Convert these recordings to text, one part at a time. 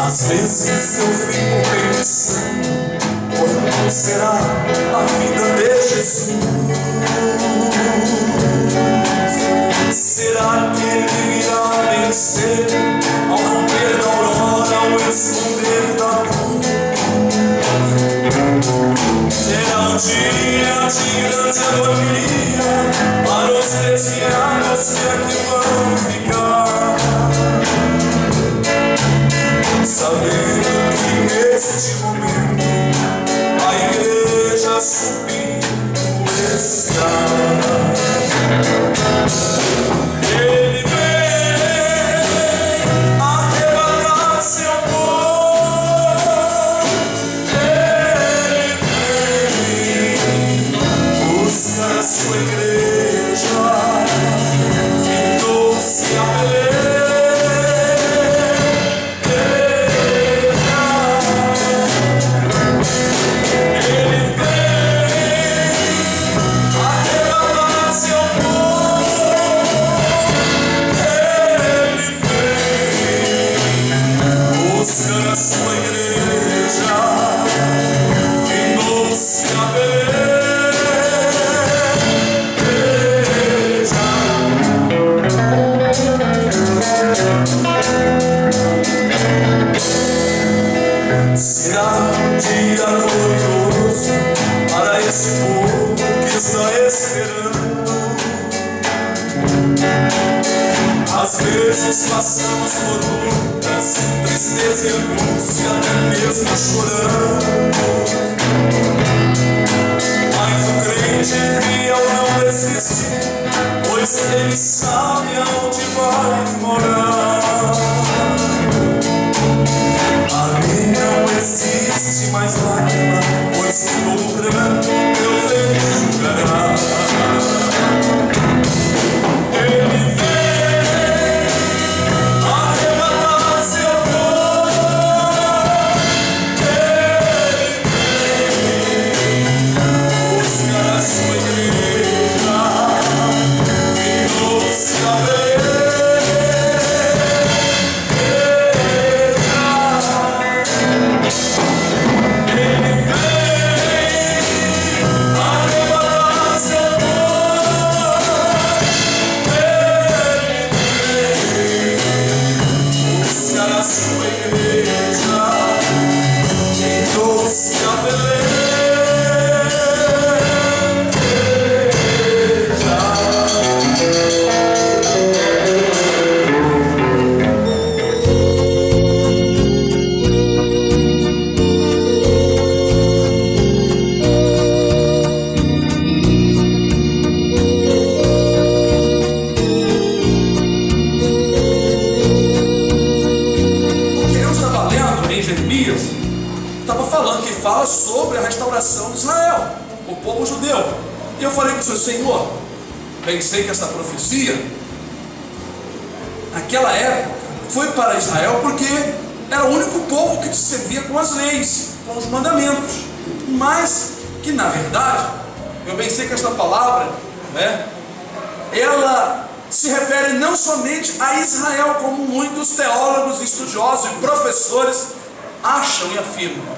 Às vezes eu fico pensando, como será a vida de Jesus? Será que ele virá vencer ao romper da aurora, ao esconder da luz? Será um dia de grande alegria para os desviados que aqui vão ficar, sabendo que neste momento a igreja subindo está. Ele vem arrebatar seu povo. Ele vem buscar a sua igreja, findou-se a será um dia glorioso para esse povo que está esperando. Às vezes passamos por lutas, tristeza e angústia, até mesmo chorando. Mas o crente fiel não desiste, pois ele sabe aonde vai morar. Ali não existe mais lágrima, pois todo pranto Deus ele enxugará. Ele vem arrebatar seu povo. Ele vem buscar a sua igreja, findou-se a fala sobre a restauração de Israel, o povo judeu. E eu falei com o Senhor, pensei que essa profecia, naquela época, foi para Israel porque era o único povo que se servia com as leis, com os mandamentos. Mas que na verdade, eu pensei que esta palavra, ela se refere não somente a Israel, como muitos teólogos, estudiosos e professores acham e afirmam.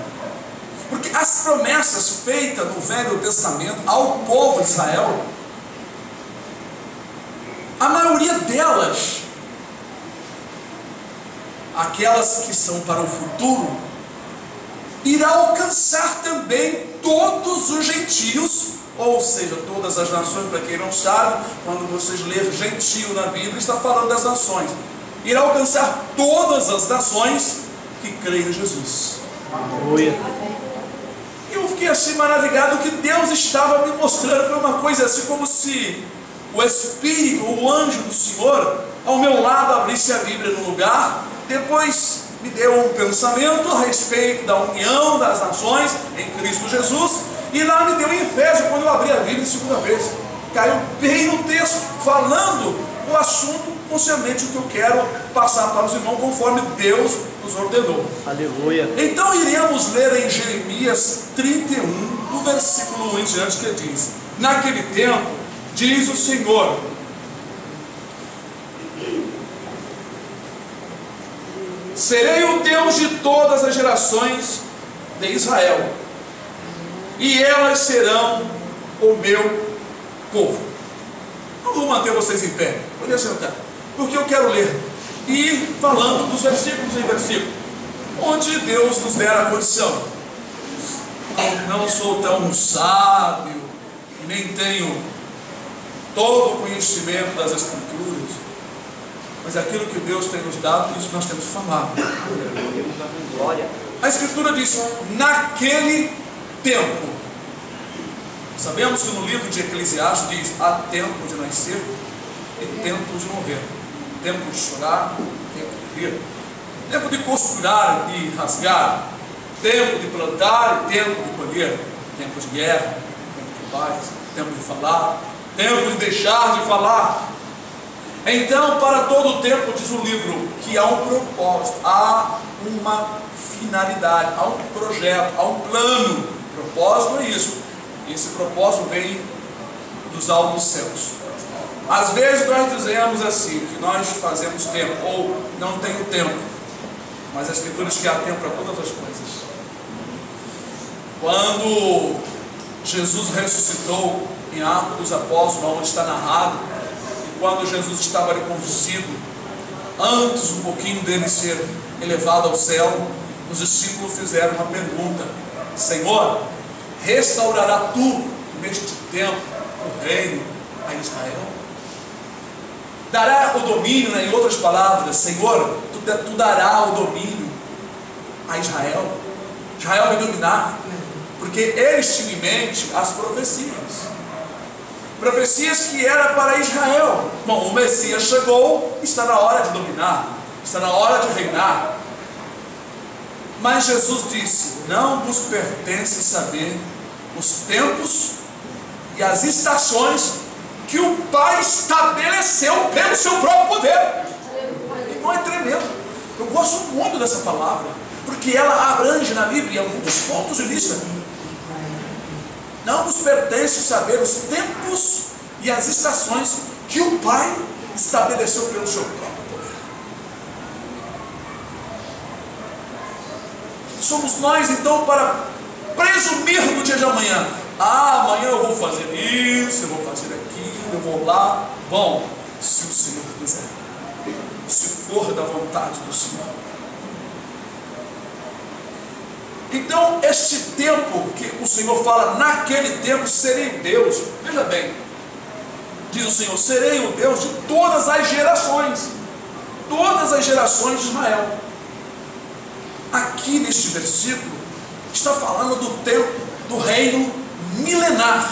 Porque as promessas feitas no Velho Testamento ao povo de Israel, a maioria delas, aquelas que são para o futuro, irá alcançar também todos os gentios, ou seja, todas as nações. Para quem não sabe, quando vocês lerem gentio na Bíblia, está falando das nações. Irá alcançar todas as nações que creem em Jesus. Aleluia. E eu fiquei assim maravilhado, que Deus estava me mostrando. Foi uma coisa assim como se o Espírito, o anjo do Senhor, ao meu lado abrisse a Bíblia no lugar, depois me deu um pensamento a respeito da união das nações em Cristo Jesus, e lá me deu em Efésios, quando eu abri a Bíblia a segunda vez, caiu bem no texto, falando o assunto concernente o que eu quero passar para os irmãos, conforme Deus nos ordenou. Aleluia. Então iremos ler em Jeremias 31, no versículo 1 em diante, que diz: naquele tempo, diz o Senhor, serei o Deus de todas as gerações de Israel, e elas serão o meu povo. Não vou manter vocês em pé, pode sentar, porque eu quero ler e falando dos versículos em versículo, onde Deus nos der a condição. Não sou tão sábio, nem tenho todo o conhecimento das Escrituras, mas aquilo que Deus tem nos dado, isso nós temos falado. A Escritura diz: naquele tempo. Sabemos que no livro de Eclesiastes diz: há tempo de nascer e tempo de morrer, tempo de chorar, tempo de rir, tempo de costurar e rasgar, tempo de plantar e tempo de colher, tempo de guerra, tempo de paz, tempo de falar, tempo de deixar de falar. Então, para todo o tempo, diz o livro, que há um propósito, há uma finalidade, há um projeto, há um plano. Propósito é isso. Esse propósito vem dos altos céus. Às vezes nós dizemos assim, que nós fazemos tempo, ou não tenho tempo, mas a Escritura diz que há tempo para todas as coisas. Quando Jesus ressuscitou em Atos dos Apóstolos, onde está narrado, e quando Jesus estava ali conduzido, antes um pouquinho dele ser elevado ao céu, os discípulos fizeram uma pergunta: Senhor, restaurará tu neste tempo o reino a Israel? Dará o domínio, em outras palavras, Senhor, tu dará o domínio a Israel? Israel vai dominar, porque eles tinham em mente as profecias que era para Israel. Bom, o Messias chegou, está na hora de dominar, está na hora de reinar. Mas Jesus disse: não vos pertence saber os tempos e as estações que o Pai estabeleceu pelo seu próprio poder. E não é tremendo? Eu gosto muito dessa palavra, porque ela abrange na Bíblia muitos pontos de vista. Não vos pertence saber os tempos e as estações que o Pai estabeleceu pelo seu próprio poder. Somos nós então para presumir no dia de amanhã: amanhã eu vou fazer isso, eu vou fazer aquilo, eu vou lá. Bom, se o Senhor quiser, se for da vontade do Senhor. Então, este tempo que o Senhor fala, naquele tempo serei Deus. Veja bem, diz o Senhor: serei o Deus de todas as gerações de Israel. Aqui neste versículo está falando do tempo do reino milenar,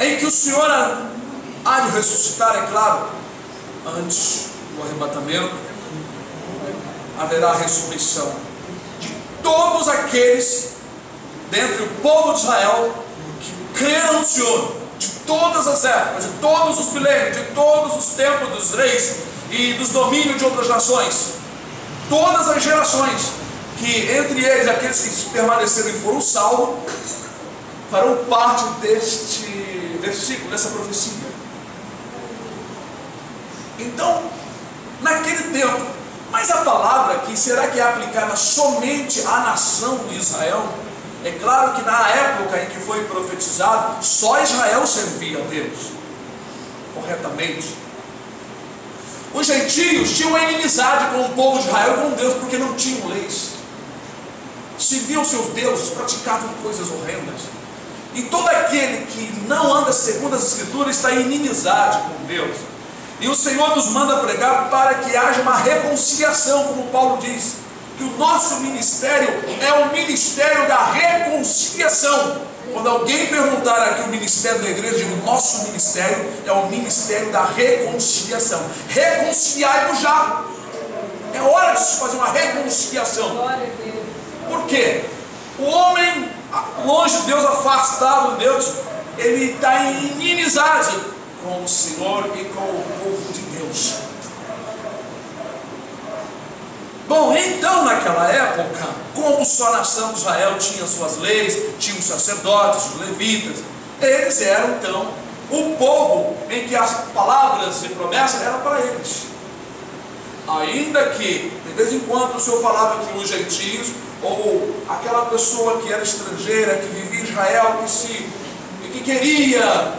em que o Senhor há de ressuscitar, é claro, antes do arrebatamento. Haverá a ressurreição de todos aqueles dentre o povo de Israel que creram no Senhor, de todas as épocas, de todos os milênios, de todos os tempos dos reis e dos domínios de outras nações, todas as gerações, que entre eles aqueles que permaneceram e foram salvos, farão parte deste versículo, dessa profecia. Então, naquele tempo, mas a palavra aqui, será que é aplicada somente à nação de Israel? É claro que na época em que foi profetizado, só Israel servia a Deus corretamente. Os gentios tinham inimizade com o povo de Israel, com Deus, porque não tinham leis. Serviam seus deuses, praticavam coisas horrendas. E todo aquele que não anda segundo as Escrituras está em inimizade com Deus. E o Senhor nos manda pregar para que haja uma reconciliação, como Paulo diz, que o nosso ministério é o ministério da reconciliação. Quando alguém perguntar aqui o ministério da igreja, eu digo: nosso ministério é o ministério da reconciliação. Reconciliai-vos já. É hora de se fazer uma reconciliação. Por quê? O homem longe de Deus, afastado de Deus, ele está em inimizade com o Senhor e com o povo de Deus. Bom, então naquela época, como só a nação de Israel tinha suas leis, tinha os sacerdotes, os levitas, eles eram então o povo em que as palavras e promessas eram para eles. Ainda que vez em quando o Senhor falava que os gentios, ou aquela pessoa que era estrangeira, que vivia em Israel, que queria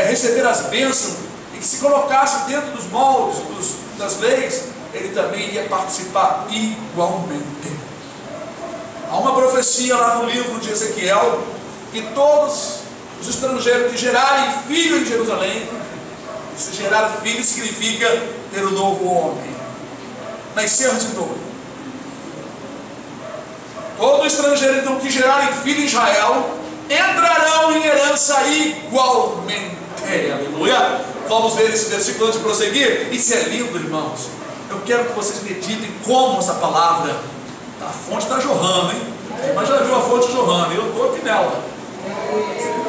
receber as bênçãos, e que se colocasse dentro dos moldes, das leis, ele também ia participar igualmente. Há uma profecia lá no livro de Ezequiel, que todos os estrangeiros que gerarem filho em Jerusalém, se gerar filho significa ter um novo homem, nascer de novo. Todo estrangeiro então que gerarem filho em Israel entrarão em herança igualmente. Aleluia. Vamos ver esse versículo antes de prosseguir. Isso é lindo, irmãos. Eu quero que vocês meditem como essa palavra, a fonte está jorrando, hein? Mas já viu a fonte jorrando, eu estou aqui nela.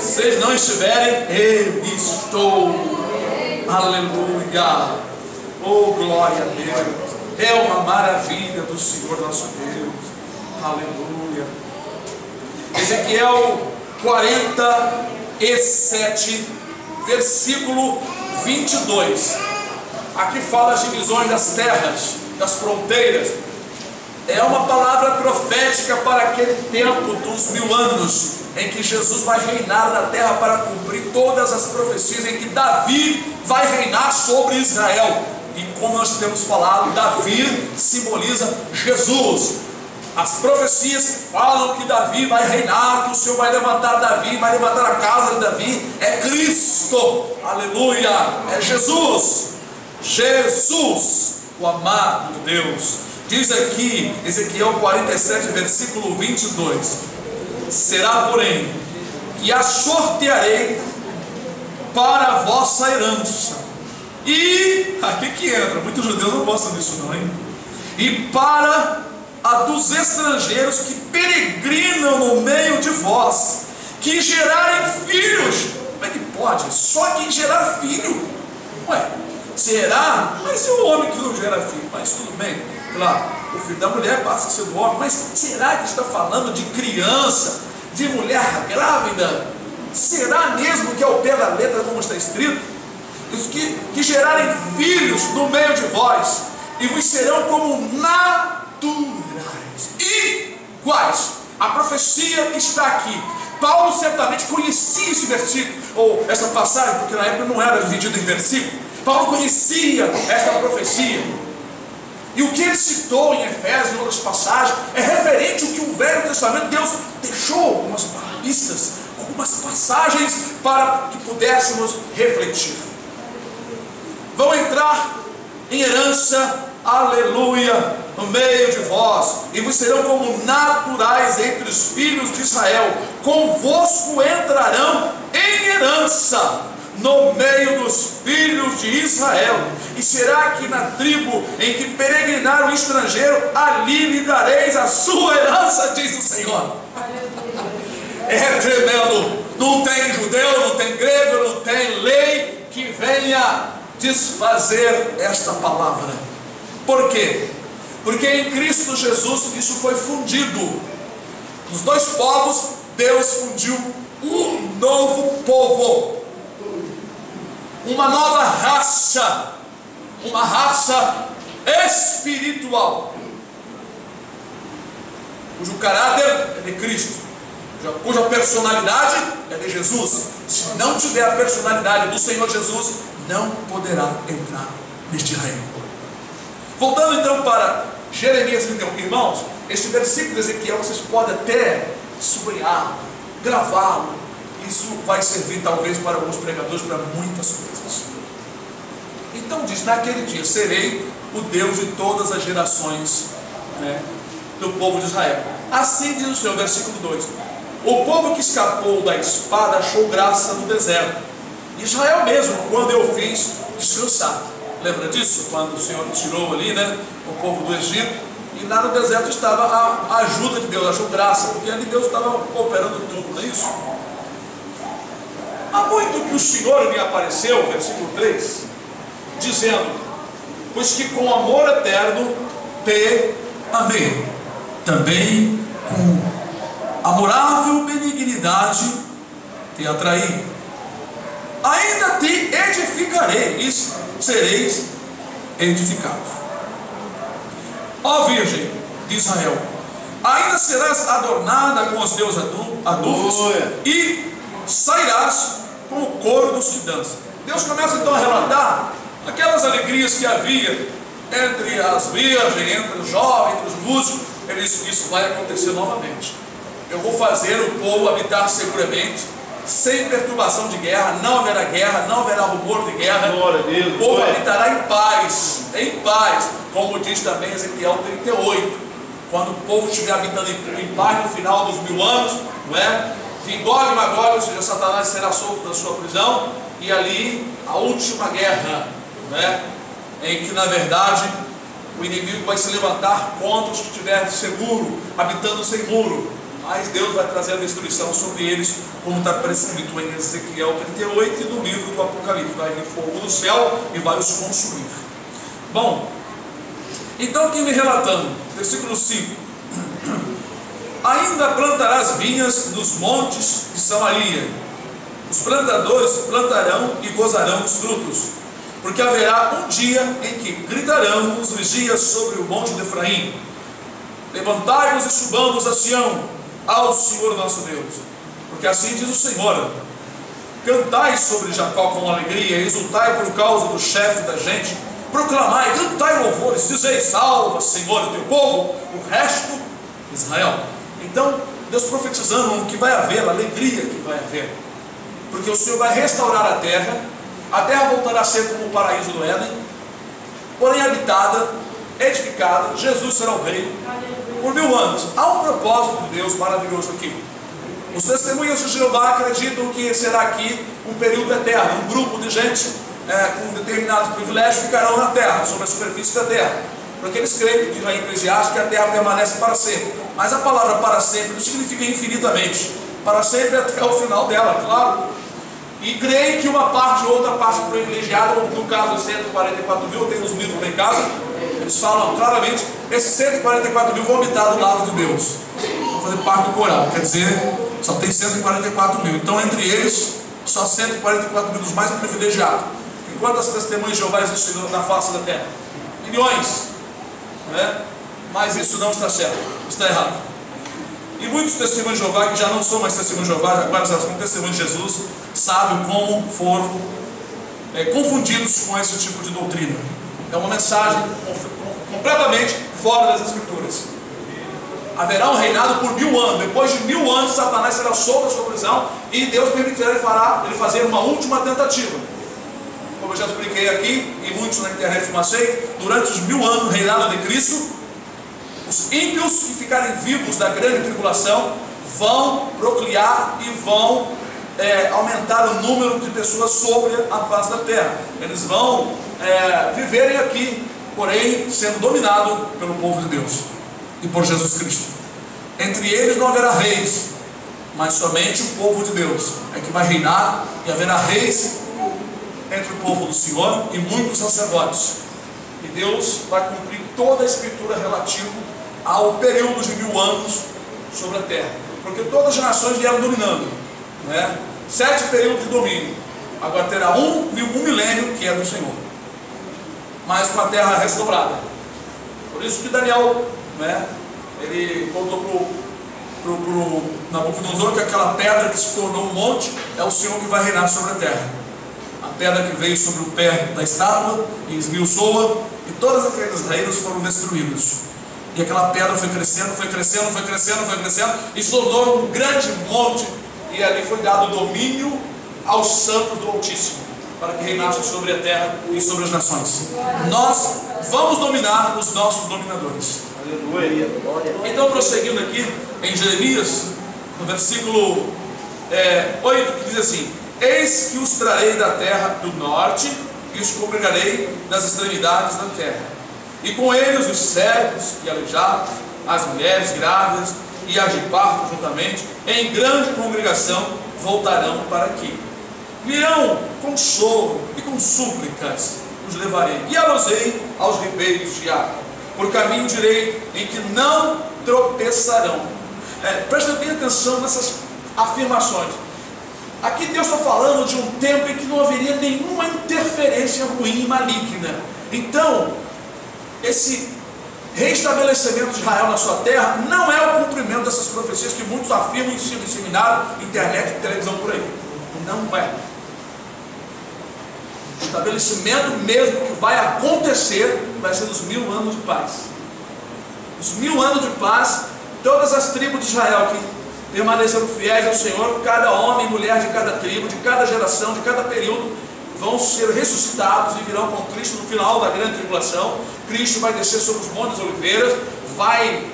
Se vocês não estiverem, eu estou. Aleluia. Oh, glória a Deus. É uma maravilha do Senhor nosso Deus. Aleluia. Ezequiel 47, versículo 22. Aqui fala as divisões das terras, das fronteiras. É uma palavra profética para aquele tempo dos 1000 anos, em que Jesus vai reinar na terra para cumprir todas as profecias, em que Davi vai reinar sobre Israel. E como nós temos falado, Davi simboliza Jesus. As profecias que falam que Davi vai reinar, que o Senhor vai levantar Davi, vai levantar a casa de Davi, é Cristo. Aleluia, é Jesus. Jesus, o amado de Deus. Diz aqui, Ezequiel 47, versículo 22. Será, porém, que a sortearei para a vossa herança. E, aqui que entra, muitos judeus não gostam disso não, hein? E para a dos estrangeiros que peregrinam no meio de vós, que gerarem filhos. Como é que pode? Só quem gerar filho? Ué, será? Mas e o homem que não gera filho? Mas tudo bem, claro, o filho da mulher passa a ser do homem, mas será que está falando de criança, de mulher grávida? Será mesmo que é o pé da letra como está escrito? Os que gerarem filhos no meio de vós, e vos serão como naturais, iguais. A profecia que está aqui, Paulo certamente conhecia esse versículo, ou essa passagem, porque na época não era dividido em versículo. Paulo conhecia esta profecia, e o que ele citou em Efésios e outras passagens é referente ao que o Velho Testamento, Deus deixou algumas pistas, algumas passagens para que pudéssemos refletir. Vão entrar em herança, aleluia, no meio de vós, e vos serão como naturais entre os filhos de Israel, convosco entrarão em herança no meio dos filhos de Israel, e será que na tribo em que peregrinar o estrangeiro, ali lhe dareis a sua herança, diz o Senhor. É tremendo. Não tem judeu, não tem grego, não tem lei que venha desfazer esta palavra. Por quê? Porque em Cristo Jesus isso foi fundido. Os dois povos, Deus fundiu um novo povo, uma nova raça, uma raça espiritual, cujo caráter é de Cristo, cuja personalidade é de Jesus. Se não tiver a personalidade do Senhor Jesus, não poderá entrar neste reino. Voltando então para Jeremias 31, irmãos, este versículo de Ezequiel vocês podem até sublinhar, gravá-lo. Isso vai servir talvez para alguns pregadores para muitas coisas. Então diz: naquele dia serei o Deus de todas as gerações, do povo de Israel. Assim diz o Senhor, versículo 2: o povo que escapou da espada achou graça no deserto, Israel mesmo, quando eu fiz descansar. Lembra disso? Quando o Senhor tirou ali, o povo do Egito, e lá no deserto estava a ajuda de Deus, achou graça, porque ali Deus estava operando tudo, não é isso? Há muito que o Senhor me apareceu, versículo 3, dizendo: pois que com amor eterno te amei, também com amorável benignidade te atraí, ainda te edificarei, isso, sereis edificados. ó Virgem de Israel, ainda serás adornada com os teus adufos e sairás com o coro dos que dançam. Deus começa então a relatar aquelas alegrias que havia entre as virgens, entre os jovens, entre os músicos. Ele disse: isso vai acontecer novamente. Eu vou fazer o povo habitar seguramente, sem perturbação de guerra, não haverá rumor de guerra. O povo habitará em paz, como diz também Ezequiel 38, quando o povo estiver habitando em paz no final dos 1000 anos, não é? Em Gog e Magog, ou seja, Satanás será solto da sua prisão, e ali a última guerra, não é? Em que na verdade o inimigo vai se levantar contra os que estiverem seguro, habitando sem muro, mas Deus vai trazer a destruição sobre eles, como está prescrito em Ezequiel 38 e no livro do Apocalipse. Vai vir fogo do céu e vai os consumir. Bom, então aqui me relatando, versículo 5: ainda plantarás vinhas nos montes de Samaria, os plantadores plantarão e gozarão os frutos, porque haverá um dia em que gritarão os vigias sobre o monte de Efraim: levantai-vos e subamos a Sião, ao Senhor nosso Deus. Porque assim diz o Senhor: cantai sobre Jacó com alegria, exultai por causa do chefe da gente, proclamai, cantai louvores, dizei: salva, Senhor, o teu povo, o resto de Israel. Então Deus profetizando o que vai haver, a alegria que vai haver, porque o Senhor vai restaurar a terra voltará a ser como o paraíso do Éden, porém habitada, edificada. Jesus será o rei por 1000 anos. Há um propósito de Deus maravilhoso aqui. Os testemunhas de Jeová acreditam que será aqui um período eterno, um grupo de gente com determinados privilégios ficarão na terra, sobre a superfície da terra, porque eles creem, diz lá em Eclesiastes, que a terra permanece para sempre. Mas a palavra para sempre não significa infinitamente, para sempre até o final dela, claro. E creem que uma parte ou outra parte privilegiada, no caso de 144 mil, tem os livros lá em casa, eles falam claramente: esses 144 mil vão habitar do lado de Deus, vão fazer parte do coral, quer dizer, só tem 144 mil. Então, entre eles, só 144 mil dos mais privilegiados. Enquanto as testemunhas de Jeová existem na face da terra? Milhões, né? Mas isso não está certo, está errado. E muitos testemunhos de Jeová, que já não são mais testemunhos de Jeová, agora já são testemunhos de Jesus, sabem como foram confundidos com esse tipo de doutrina. É uma mensagem completamente fora das Escrituras. Haverá um reinado por 1000 anos. Depois de 1000 anos, Satanás será solto da sua prisão e Deus permitirá ele fazer uma última tentativa. Como eu já expliquei aqui, e muitos na internet filmacei, durante os 1000 anos do reinado de Cristo, os ímpios que ficarem vivos da grande tribulação vão procriar e vão aumentar o número de pessoas sobre a face da terra. Eles vão viverem aqui, porém sendo dominados pelo povo de Deus e por Jesus Cristo. Entre eles não haverá reis, mas somente o povo de Deus é que vai reinar, e haverá reis entre o povo do Senhor e muitos sacerdotes. E Deus vai cumprir toda a Escritura relativa ao período de 1000 anos sobre a terra, porque todas as nações vieram dominando, né? 7 períodos de domínio. Agora terá um milênio que é do Senhor, mas com a terra restaurada. Por isso que Daniel, né, ele contou para o Nabucodonosor que aquela pedra que se tornou um monte é o Senhor que vai reinar sobre a terra. A pedra que veio sobre o pé da estátua e esmiuçou-a, e todas aquelas raízes foram destruídas. E aquela pedra foi crescendo, foi crescendo, foi crescendo, foi crescendo, e se tornou um grande monte. E ali foi dado domínio aos santos do Altíssimo, para que reinassem sobre a terra e sobre as nações. Nós vamos dominar os nossos dominadores. Aleluia. Então, prosseguindo aqui em Jeremias, no versículo 8, que diz assim: eis que os trarei da terra do norte e os congregarei das extremidades da terra, e com eles os cegos e aleijados, as mulheres grávidas e as de parto juntamente, em grande congregação voltarão para aqui. Virão com choro e com súplicas, os levarei, guiá-los-ei aos ribeiros de água, por caminho direito em que não tropeçarão. Presta bem atenção nessas afirmações. Aqui Deus está falando de um tempo em que não haveria nenhuma interferência ruim e maligna. Então, esse restabelecimento de Israel na sua terra não é o cumprimento dessas profecias que muitos afirmam em seminário, internet e televisão por aí. Não é. O estabelecimento mesmo que vai acontecer vai ser nos 1000 anos de paz. Os 1000 anos de paz, todas as tribos de Israel que permaneceram fiéis ao Senhor, cada homem e mulher de cada tribo, de cada geração, de cada período, vão ser ressuscitados e virão com Cristo no final da grande tribulação. Cristo vai descer sobre os montes oliveiras, vai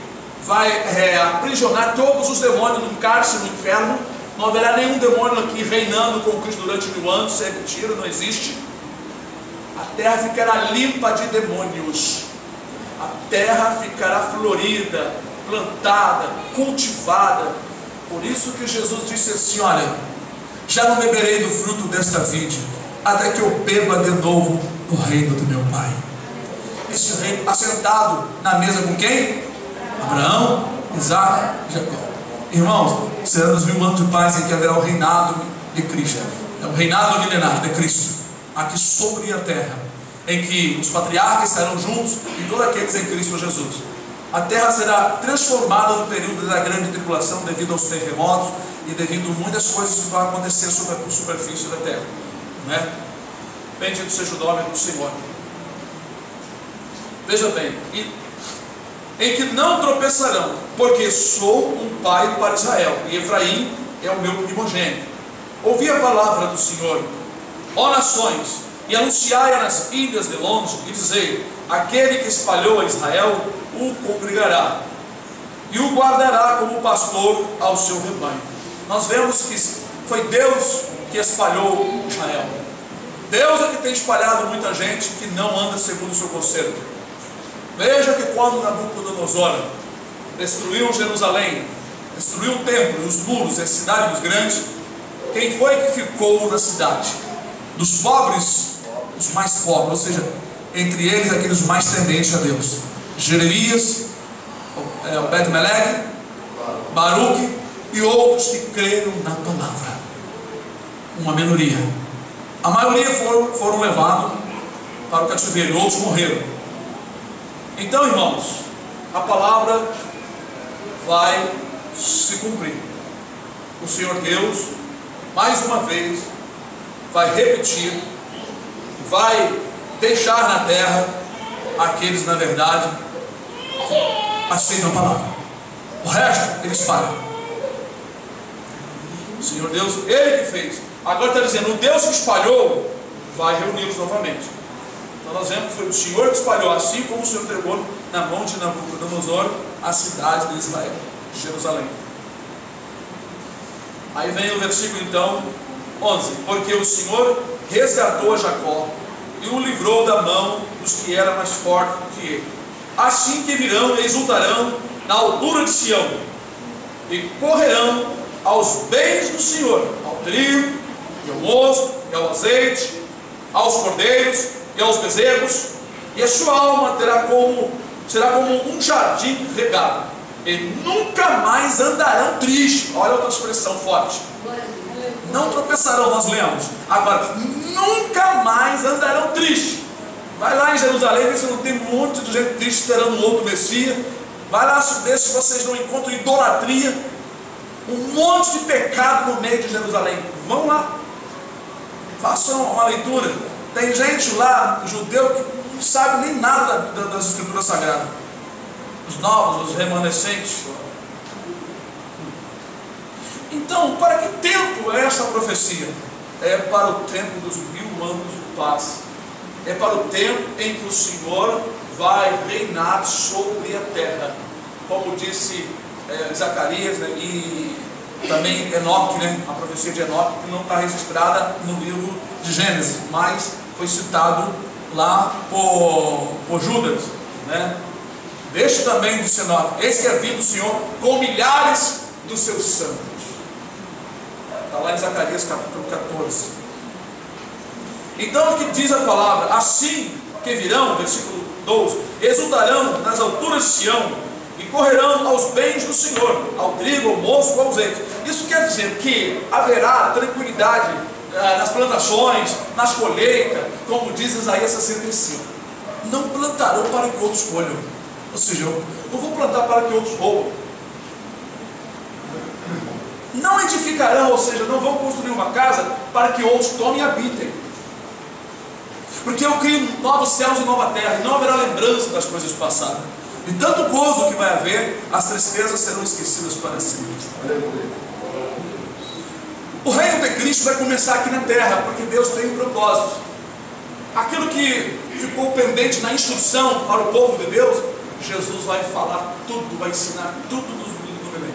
aprisionar todos os demônios num cárcere no inferno. Não haverá nenhum demônio aqui reinando com Cristo durante 1000 anos. Isso é mentira, não existe. A terra ficará limpa de demônios. A terra ficará florida, plantada, cultivada. Por isso que Jesus disse assim: olha, já não beberei do fruto desta vide, até que eu beba de novo no reino do meu Pai. Esse reino assentado na mesa com quem? Abraão, Isaac e Jacó. Irmãos, será nos 1000 anos de paz em que haverá o reinado de Cristo. É o reinado milenar de Cristo, aqui sobre a terra, em que os patriarcas estarão juntos e todos aqueles em Cristo Jesus. A terra será transformada no período da grande tribulação devido aos terremotos e devido a muitas coisas que vão acontecer sobre a superfície da terra, né? Bendito seja o nome do Senhor. Veja bem, em que não tropeçarão, porque sou um pai para Israel, e Efraim é o meu primogênito. Ouvi a palavra do Senhor, ó nações, e anunciai nas ilhas de longe, e dizei: aquele que espalhou a Israel o congregará, e o guardará como pastor ao seu rebanho. Nós vemos que foi Deus que espalhou Israel. Deus é que tem espalhado muita gente que não anda segundo o seu conselho. Veja que quando Nabucodonosor destruiu Jerusalém, destruiu o templo, os muros, a cidade dos grandes, quem foi que ficou na cidade? Dos pobres, os mais pobres, ou seja, entre eles aqueles mais tendentes a Deus: Jeremias, Obed-Meleque, Baruque e outros que creram na palavra. Uma minoria. A maioria foram levados para o cativeiro, outros morreram. Então, irmãos, a palavra vai se cumprir. O Senhor Deus, mais uma vez, vai repetir, vai deixar na terra aqueles, na verdade, aceitam a palavra. O resto, eles param. O Senhor Deus, Ele que fez. Agora está dizendo, o Deus que espalhou vai reuni-los novamente. Então nós vemos que foi o Senhor que espalhou, assim como o Senhor entregou na mão de Nabucodonosor a cidade de Israel, de Jerusalém. Aí vem o versículo então 11: porque o Senhor resgatou a Jacó e o livrou da mão dos que eram mais fortes do que ele. Assim que virão e exultarão na altura de Sião, e correrão aos bens do Senhor, ao trigo, e ao mosto, e ao azeite, aos cordeiros e aos bezerros, e a sua alma será como um jardim regado, e nunca mais andarão tristes. Olha outra expressão forte: não tropeçarão, nós lemos. Agora, nunca mais andarão tristes. Vai lá em Jerusalém, ver se não tem um monte de gente triste esperando um outro Messias. Vai lá ver se vocês não encontram idolatria, um monte de pecado no meio de Jerusalém. Vão lá, façam uma leitura. Tem gente lá, judeu, que não sabe nem nada das escrituras sagradas. Os novos, os remanescentes. Então, para que tempo é essa profecia? É para o tempo dos 1000 anos de paz. É para o tempo em que o Senhor vai reinar sobre a terra. Como disse Zacarias, né, e também Enoque, né, a profecia de Enoque, que não está registrada no livro de Gênesis, mas foi citado lá por Judas, né? Deixe também disse Enoque: eis que é vindo o Senhor com milhares dos seus santos. Está lá em Zacarias capítulo 14. Então o que diz a palavra? Assim que virão, versículo 12, exultarão nas alturas de Sião e correrão aos bens do Senhor, ao trigo, ao mosto, ao azeite. Isso quer dizer que haverá tranquilidade nas plantações, nas colheitas, como diz Isaías 65. Não plantarão para que outros colham. Ou seja, eu não vou plantar para que outros roubam. Não edificarão, ou seja, não vão construir uma casa para que outros tomem e habitem. Porque eu crio novos céus e nova terra, e não haverá lembrança das coisas passadas. E tanto gozo que vai haver, as tristezas serão esquecidas para sempre. O reino de Cristo vai começar aqui na terra, porque Deus tem um propósito. Aquilo que ficou pendente na instrução para o povo de Deus, Jesus vai falar tudo, vai ensinar tudo no milênio.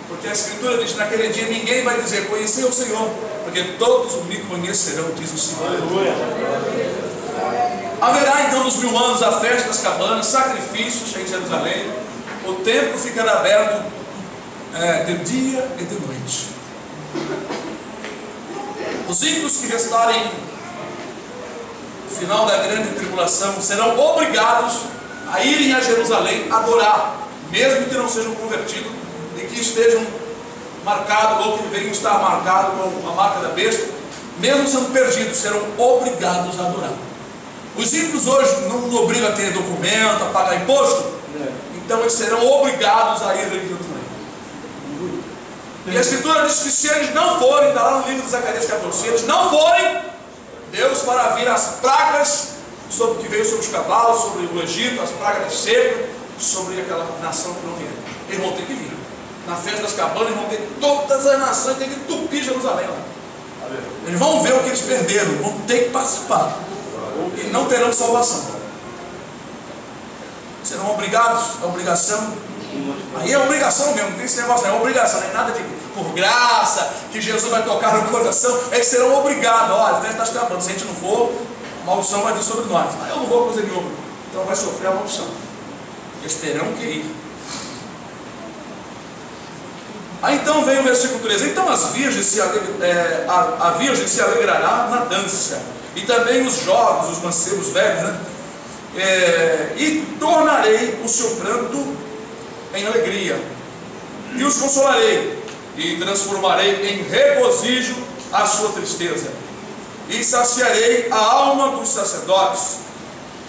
Porque a Escritura diz, naquele dia ninguém vai dizer, conheci o Senhor, porque todos me conhecerão, diz o Senhor. Aleluia. Haverá então nos 1000 anos a festa das cabanas, sacrifícios em Jerusalém, o templo ficará aberto de dia e de noite. Os ímpios que restarem no final da grande tribulação serão obrigados a irem a Jerusalém adorar, mesmo que não sejam convertidos e que estejam marcados ou que venham estar marcados com a marca da besta, mesmo sendo perdidos, serão obrigados a adorar. Os ímpios hoje não obrigam a ter documento, a pagar imposto, então eles serão obrigados a ir a Jerusalém. E a Escritura diz que se eles não forem, está lá no livro de Zacarias 14, se eles não forem, Deus fará vir as pragas que veio sobre os cavalos, sobre o Egito, as pragas da seca, sobre aquela nação que não vier. Eles vão ter que vir. Na festa das cabanas, eles vão ter todas as nações, tem que entupir Jerusalém lá. Eles vão ver o que eles perderam, vão ter que participar. E não terão salvação. Serão obrigados, a obrigação. Aí é obrigação mesmo, não tem esse negócio, não é obrigação, não é nada de por graça, que Jesus vai tocar no coração. Eles serão obrigados, olha, a festa está acabando, se a gente não for, a maldição vai vir sobre nós. Aí eu não vou fazer nenhuma, então vai sofrer a maldição. Eles terão que ir. Aí então vem o versículo 13: então a virgem se alegrará na dança, e também os jovens, os mancebos velhos, né? E tornarei o seu pranto em alegria, e os consolarei, e transformarei em regozijo a sua tristeza, e saciarei a alma dos sacerdotes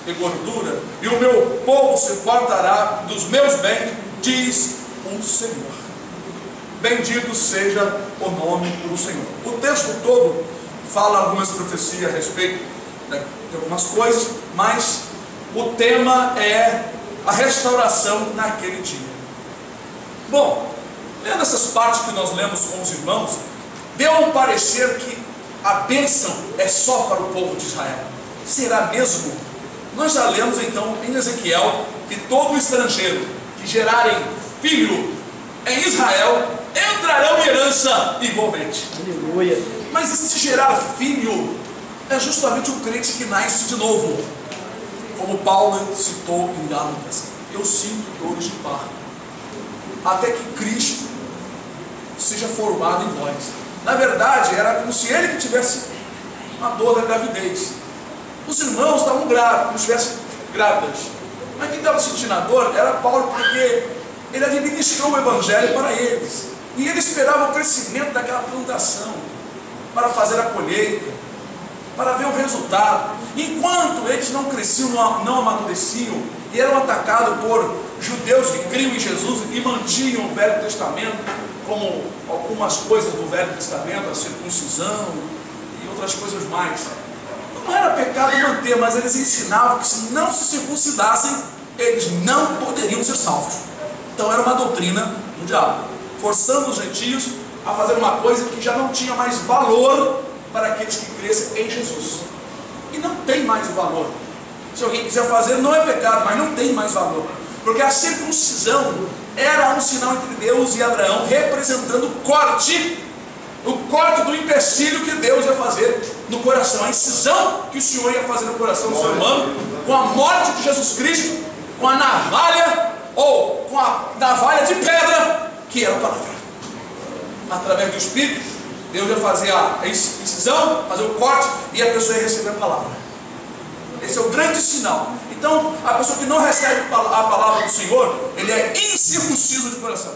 de gordura, e o meu povo se fartará dos meus bens, diz o Senhor. Bendito seja o nome do Senhor. O texto todo fala algumas profecias a respeito de algumas coisas, mas o tema é a restauração naquele dia. Bom, lendo essas partes que nós lemos com os irmãos, deu a parecer que a bênção é só para o povo de Israel. Será mesmo? Nós já lemos então em Ezequiel que todo estrangeiro que gerarem filho em Israel entrarão em herança igualmente. Aleluia. Mas se gerar filho é justamente um crente que nasce de novo, como Paulo citou em Gálatas: eu sinto dores de parto, até que Cristo seja formado em nós. Na verdade, era como se ele que tivesse uma dor da gravidez. Os irmãos estavam grávidos, como se estivessem grávidas. Mas quem estava sentindo a dor era Paulo, porque ele administrou o evangelho para eles. E ele esperava o crescimento daquela plantação, para fazer a colheita, para ver o resultado. Enquanto eles não cresciam, não amadureciam, e eram atacados por judeus que criam em Jesus e mantinham o Velho Testamento, como algumas coisas do Velho Testamento, a circuncisão e outras coisas mais. Não era pecado manter, mas eles ensinavam que se não se circuncidassem, eles não poderiam ser salvos. Então era uma doutrina do diabo, forçando os gentios a fazer uma coisa que já não tinha mais valor para aqueles que crescem em Jesus. E não tem mais valor. Se alguém quiser fazer, não é pecado, mas não tem mais valor. Porque a circuncisão era um sinal entre Deus e Abraão, representando o corte do empecilho que Deus ia fazer no coração, a incisão que o Senhor ia fazer no coração do ser humano, com a morte de Jesus Cristo, com a navalha, ou com a navalha de pedra, que era a palavra. Através do Espírito, Deus ia fazer a incisão, fazer o corte, e a pessoa ia receber a palavra. Esse é o grande sinal. Então, a pessoa que não recebe a palavra do Senhor, ele é incircunciso de coração.